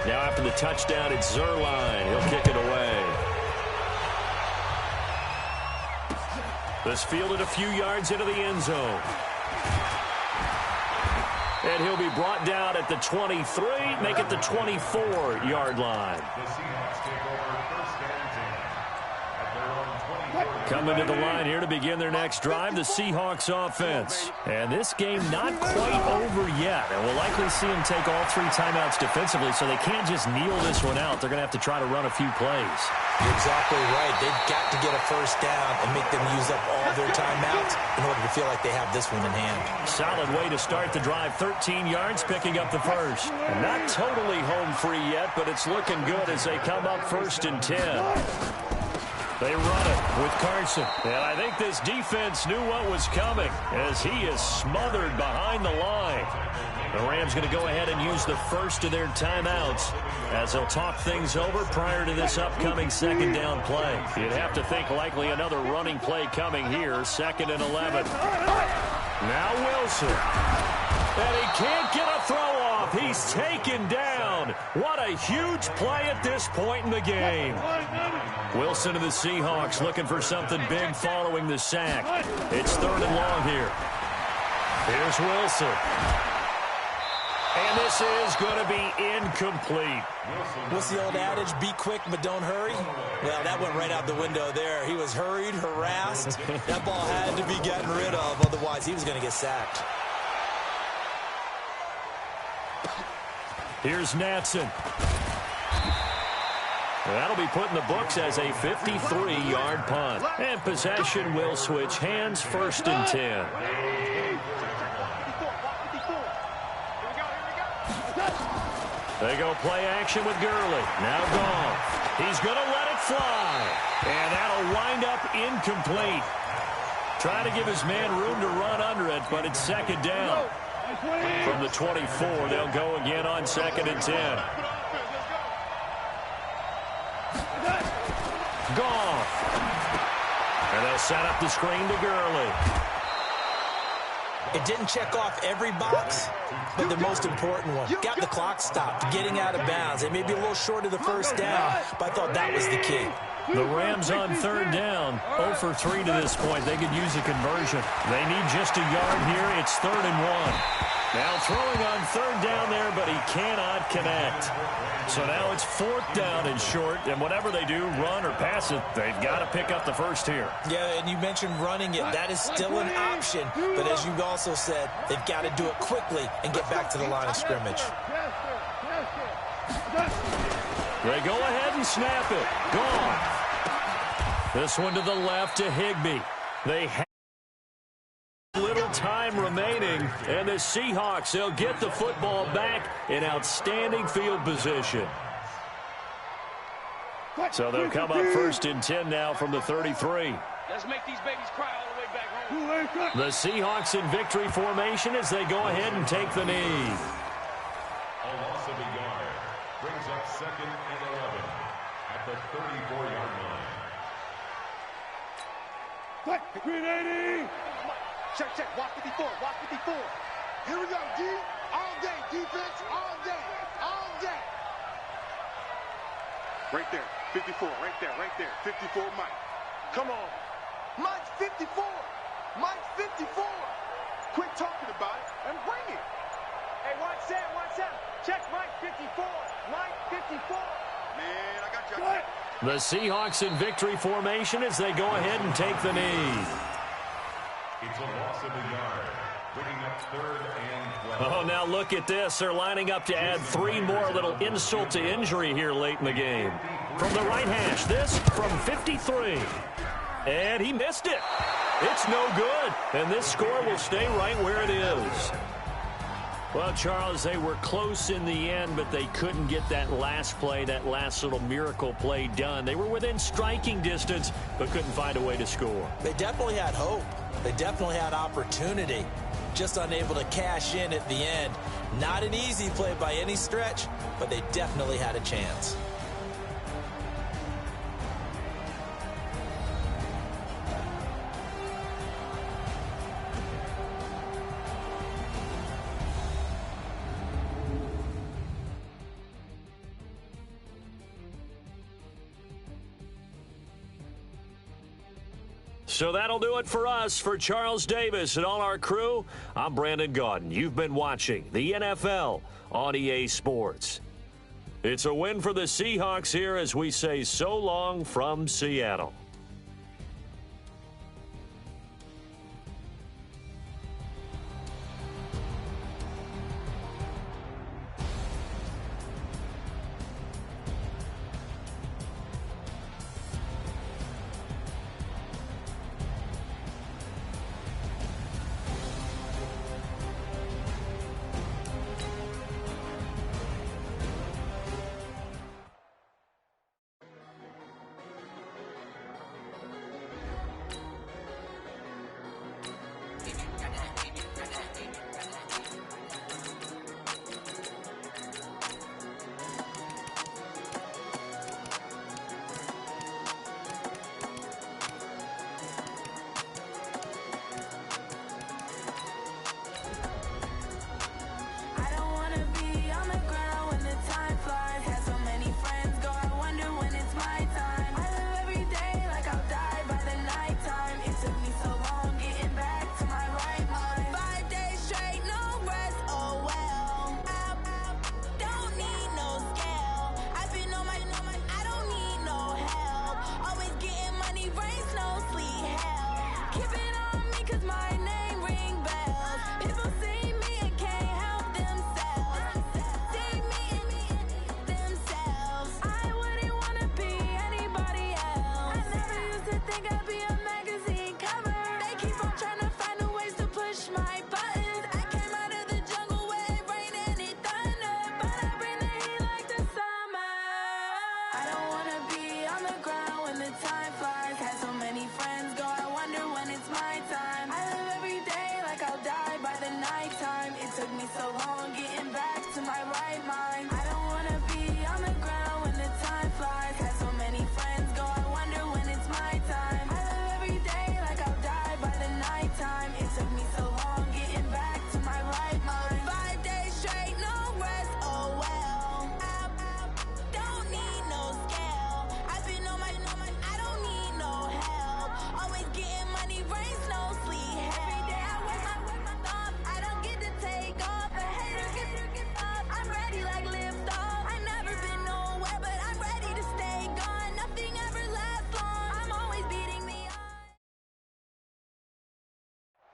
Now after the touchdown, it's Zerline. He'll kick it away. This fielded a few yards into the end zone. And he'll be brought down at the 23, make it the 24-yard line. Coming to the line here to begin their next drive, the Seahawks offense. And this game not quite over yet. And we'll likely see them take all 3 timeouts defensively, so they can't just kneel this one out. They're going to have to try to run a few plays. You're exactly right. They've got to get a first down and make them use up all their timeouts in order to feel like they have this one in hand. Solid way to start the drive. 13 yards, picking up the first. Not totally home free yet, but it's looking good as they come up 1st and 10. They run it with Carson. And I think this defense knew what was coming as he is smothered behind the line. The Rams going to go ahead and use the first of their timeouts as they'll talk things over prior to this upcoming 2nd down play. You'd have to think likely another running play coming here, 2nd and 11. Now Wilson. And he can't get a throw off. He's taken down. What a huge play at this point in the game. Wilson of the Seahawks looking for something big following the sack. It's 3rd and long here. Here's Wilson. And this is going to be incomplete. What's the old adage? Be quick, but don't hurry? Well, that went right out the window there. He was hurried, harassed. That ball had to be gotten rid of. Otherwise, he was going to get sacked. Here's Natson. That'll be put in the books as a 53-yard punt. And possession will switch hands, 1st and 10. They go play action with Gurley. Now Goff. He's going to let it fly. And that'll wind up incomplete. Trying to give his man room to run under it, but it's 2nd down. From the 24, they'll go again on 2nd and 10. Goff. And they'll set up the screen to Gurley. It didn't check off every box, but the most important one. Got the clock stopped, getting out of bounds. They may be a little short of the first down, but I thought that was the key. The Rams on 3rd down, 0 for 3 to this point. They could use a conversion. They need just a yard here. It's 3rd and 1. Now throwing on 3rd down there, but he cannot connect. So now it's 4th down and short, and whatever they do, run or pass it, they've got to pick up the first here. Yeah, and you mentioned running it. That is still an option, but as you also said, they've got to do it quickly and get back to the line of scrimmage. They go ahead and snap it. Gone. This one to the left to Higbee. They have little time remaining, and the Seahawks, they'll get the football back in outstanding field position. So they'll come up first and 10 now from the 33. Let's make these babies cry all the way back home. The Seahawks in victory formation as they go ahead and take the knee. A loss of a yard brings up 2nd and 11 at the 34-yard line. Green 80. Check, check. Walk 54. Walk 54. Here we go, D. All day. Defense. All day. All day. Right there. 54. Right there. Right there. 54, Mike. Come on. Mike's 54. Mike's 54. Quit talking about it and bring it. Hey, watch Sam. Watch Sam. Check Mike 54. Mike 54. Man, I got you. The Seahawks in victory formation as they go ahead and take the knee. It's a loss of a yard, bringing up 3rd and 12. Oh, now look at this. They're lining up to add 3 more, a little insult to injury here late in the game. From the right hash, this from 53. And he missed it. It's no good. And this score will stay right where it is. Well, Charles, they were close in the end, but they couldn't get that last play, that last little miracle play done. They were within striking distance, but couldn't find a way to score. They definitely had hope. They definitely had opportunity. Just unable to cash in at the end. Not an easy play by any stretch, but they definitely had a chance. So that'll do it for us. For Charles Davis and all our crew, I'm Brandon Gaudin. You've been watching the NFL on EA Sports. It's a win for the Seahawks here as we say so long from Seattle.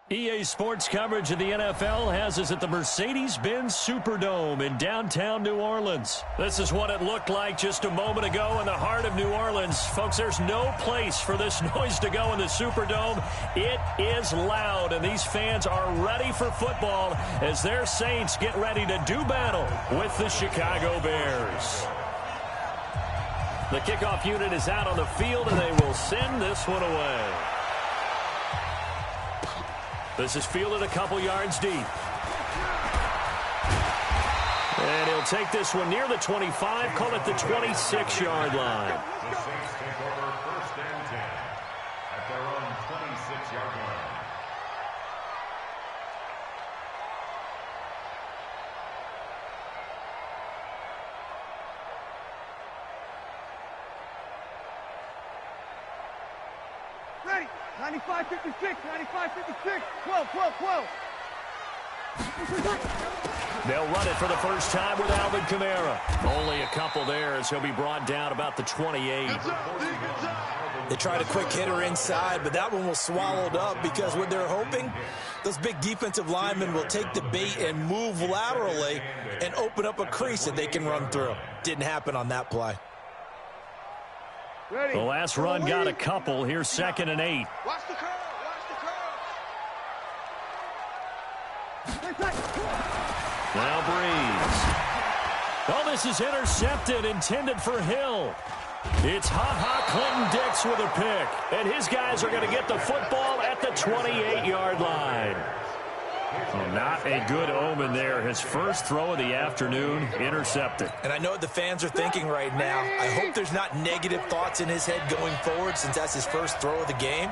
EA Sports coverage of the NFL has us at the Mercedes-Benz Superdome in downtown New Orleans. This is what it looked like just a moment ago in the heart of New Orleans. Folks, there's no place for this noise to go in the Superdome. It is loud, and these fans are ready for football as their Saints get ready to do battle with the Chicago Bears. The kickoff unit is out on the field, and they will send this one away. This is fielded a couple yards deep. And he'll take this one near the 25, call it the 26-yard line. The Saints take over 1st and 10 at their own 26-yard line. Ready. 95, 56, 95, 56, 12, 12, 12. They'll run it for the first time with Alvin Kamara. Only a couple there as he'll be brought down about the 28. They tried a quick hitter inside, but that one was swallowed up because what they're hoping, those big defensive linemen will take the bait and move laterally and open up a crease that they can run through. Didn't happen on that play. The last run got a couple. Here's 2nd and 8. Watch the curve. Watch the curve. Now Breeze. Oh, this is intercepted, intended for Hill. It's Clinton-Dix with a pick. And his guys are going to get the football at the 28-yard line. Well, not a good omen there. His first throw of the afternoon, intercepted. And I know what the fans are thinking right now. I hope there's not negative thoughts in his head going forward since that's his first throw of the game.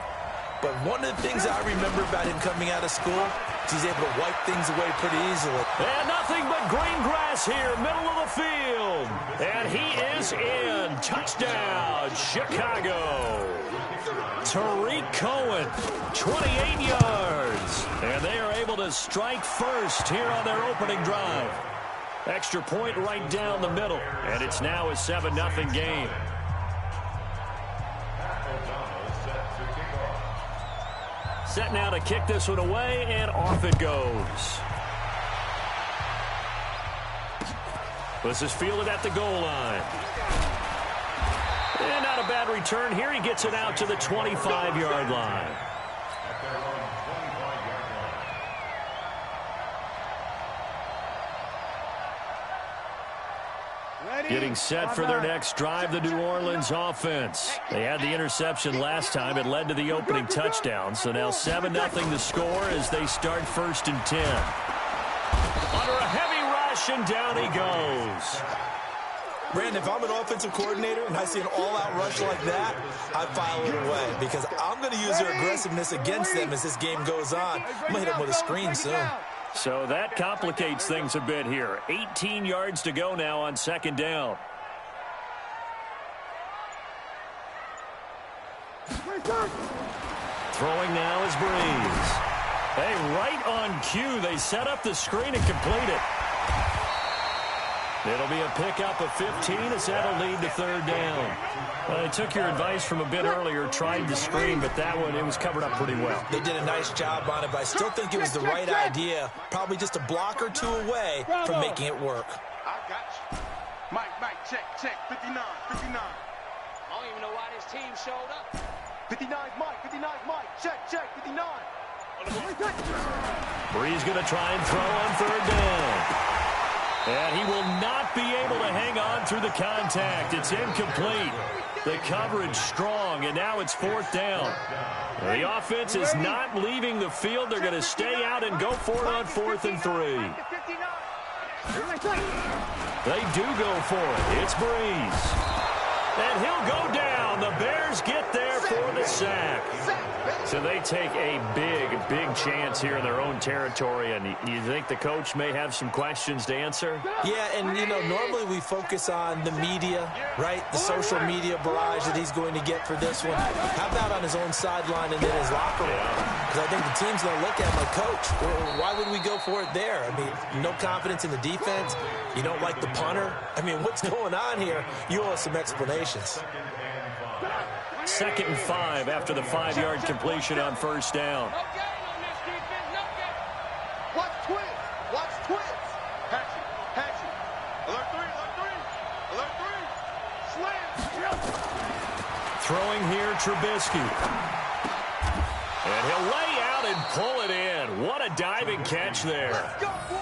But one of the things I remember about him coming out of school is he's able to wipe things away pretty easily. And nothing but green grass here, middle of the field. And he is in. Touchdown, Chicago. Tariq Cohen, 28 yards. And they are able to strike first here on their opening drive. Extra point right down the middle. And it's now a 7-0 game. Set now to kick this one away, and off it goes. This is fielded at the goal line. And not a bad return here. He gets it out to the 25-yard line. At their own 25-yard line. Getting set for their next drive, the New Orleans offense. They had the interception last time. It led to the opening touchdown. So now 7-0 the score as they start 1st and 10. Under a heavy rush, and down he goes. Brandon, if I'm an offensive coordinator and I see an all-out rush like that, I file it away because I'm going to use their aggressiveness against them as this game goes on. I'm going to hit them with a screen soon. So that complicates things a bit here. 18 yards to go now on 2nd down. Throwing now is Breeze. Hey, right on cue. They set up the screen and complete it. It'll be a pickup of 15 as that'll lead to 3rd down. Well, I took your advice from a bit earlier, tried the screen, but that one, it was covered up pretty well. They did a nice job on it, but I still think it was the right idea. Probably just a block or two away from making it work. I got you. Mike, check, 59, 59. I don't even know why this team showed up. 59, Mike, check, 59. Breeze going to try and throw on 3rd down. And he will not be able to hang on through the contact. It's incomplete. The coverage strong, and now it's 4th down. The offense is not leaving the field. They're going to stay out and go for it on 4th and 3. They do go for it. It's Breeze. And he'll go down. The Bears get there for the sack. So they take a big chance here in their own territory. And you think the coach may have some questions to answer? Yeah, and, you know, normally we focus on the media, right? The social media barrage that he's going to get for this one. How about on his own sideline and in his locker room? Because I think the team's going to look at him like, Coach, why would we go for it there? I mean, no confidence in the defense. You don't like the punter. I mean, what's going on here? You owe us some explanations. 2nd and 5 after the 5-yard completion on 1st down. Throwing here, Trubisky. And he'll lay out and pull it in. What a diving catch there.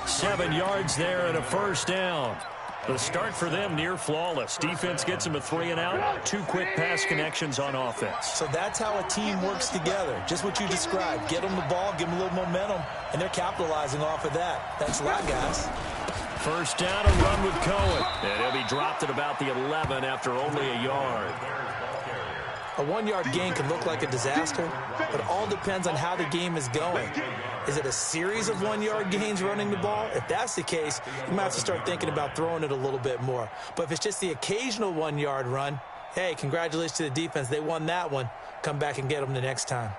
7 yards there and a first down. The start for them near flawless. Defense gets them a 3 and out. 2 quick pass connections on offense. So that's how a team works together. Just what you described. Get them the ball, give them a little momentum, and they're capitalizing off of that. Thanks a lot, guys. First down, a run with Cohen. And he'll be dropped at about the 11 after only a yard. A 1-yard gain can look like a disaster, but it all depends on how the game is going. Is it a series of 1-yard gains running the ball? If that's the case, you might have to start thinking about throwing it a little bit more. But if it's just the occasional 1-yard run, hey, congratulations to the defense. They won that one. Come back and get them the next time.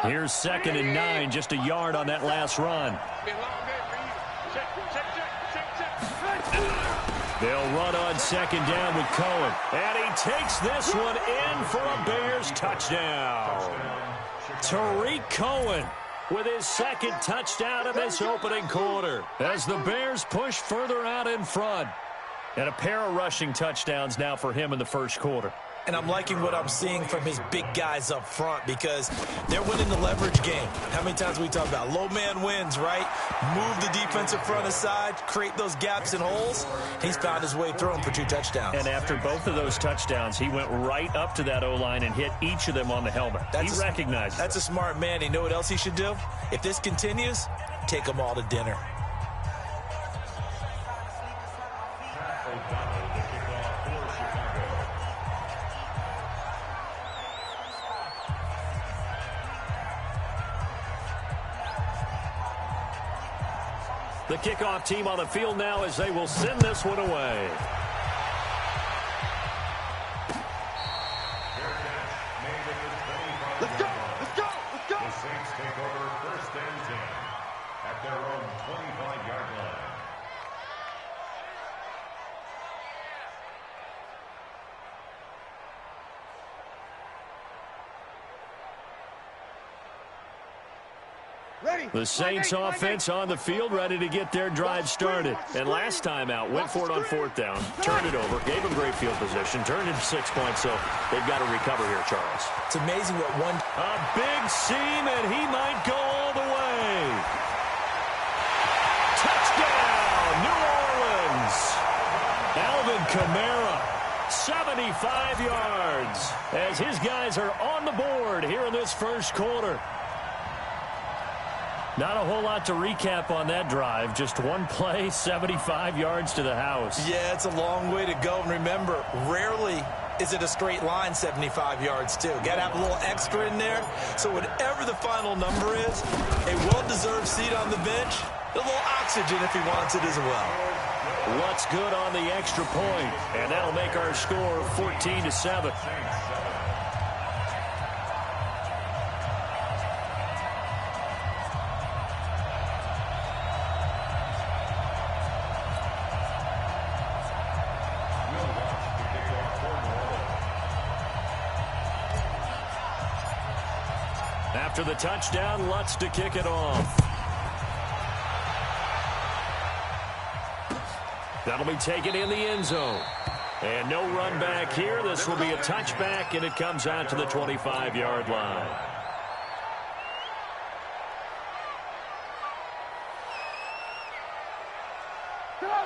Here's 2nd and 9, just a yard on that last run. They'll run on 2nd down with Cohen. And he takes this one in for a Bears touchdown. Tariq Cohen with his 2nd touchdown of this opening quarter as the Bears push further out in front. And a pair of rushing touchdowns now for him in the first quarter. And I'm liking what I'm seeing from his big guys up front because they're winning the leverage game. How many times we talk about low man wins, right? Move the defensive front aside, create those gaps and holes. He's found his way through them for 2 touchdowns. And after both of those touchdowns, he went right up to that O-line and hit each of them on the helmet. He recognized That's a smart man. You know what else he should do? If this continues, take them all to dinner. The kickoff team on the field now as they will send this one away. Let's go! Let's go! Let's go! The Saints take over 1st and 10 at their own 25-yard line. The Saints offense on the field, ready to get their drive started. And last time out, went for it on 4th down, turned it over, gave them great field position, turned it to 6 points, so they've got to recover here, Charles. It's amazing what one... A big seam, and he might go all the way. Touchdown, New Orleans. Alvin Kamara, 75 yards, as his guys are on the board here in this first quarter. Not a whole lot to recap on that drive. Just one play, 75 yards to the house. Yeah, it's a long way to go. And remember, rarely is it a straight line 75 yards, too. Got to have a little extra in there. So whatever the final number is, a well-deserved seat on the bench, a little oxygen if he wants it as well. What's good on the extra point? And that'll make our score 14-7. After the touchdown, Lutz to kick it off. That'll be taken in the end zone. And no run back here. This will be a touchback, and it comes out to the 25-yard line.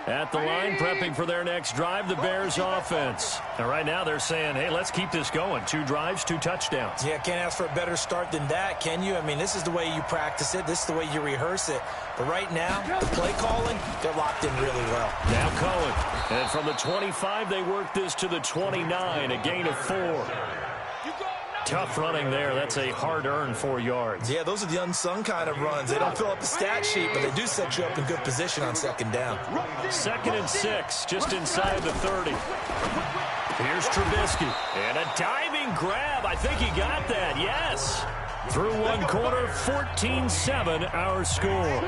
At the line, prepping for their next drive, the Bears offense. And right now they're saying, hey, let's keep this going. 2 drives, 2 touchdowns. Yeah, can't ask for a better start than that, can you? I mean, this is the way you practice it. This is the way you rehearse it. But right now, the play calling, they're locked in really well. Now Cohen. And from the 25, they work this to the 29, a gain of 4. Tough running there. That's a hard-earned 4 yards. Yeah, those are the unsung kind of runs. They don't fill up the stat sheet, but they do set you up in good position on 2nd down. 2nd and 6, just inside the 30. Here's Trubisky. And a diving grab. I think he got that, yes. Through one quarter, 14-7, our score.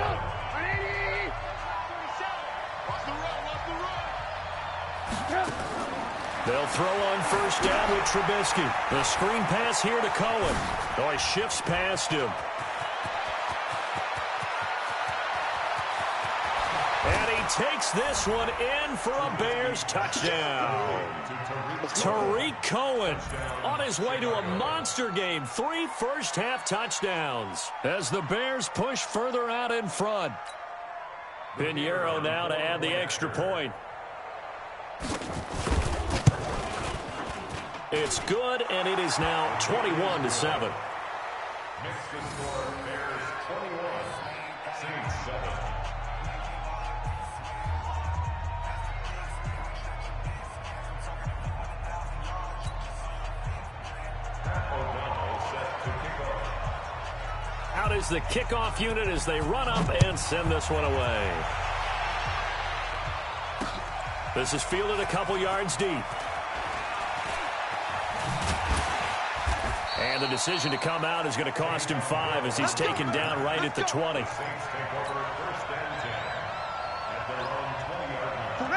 They'll throw on first down with Trubisky. The screen pass here to Cohen. Oh, he shifts past him. And he takes this one in for a Bears touchdown. Tariq Cohen on his way to a monster game. 3 first-half touchdowns as the Bears push further out in front. Pinheiro now to add the extra point. It's good, and it is now 21-7. Makes the score Bears 21, Saints 7. Out is the kickoff unit as they run up and send this one away. This is fielded a couple yards deep. And the decision to come out is going to cost him 5 as he's taken down right at the 20.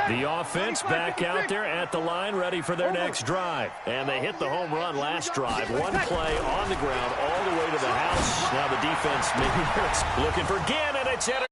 The offense back out there at the line, ready for their next drive. And they hit the home run last drive. One play on the ground all the way to the house. Now the defense maybe looking for Gannon. It's intercepted.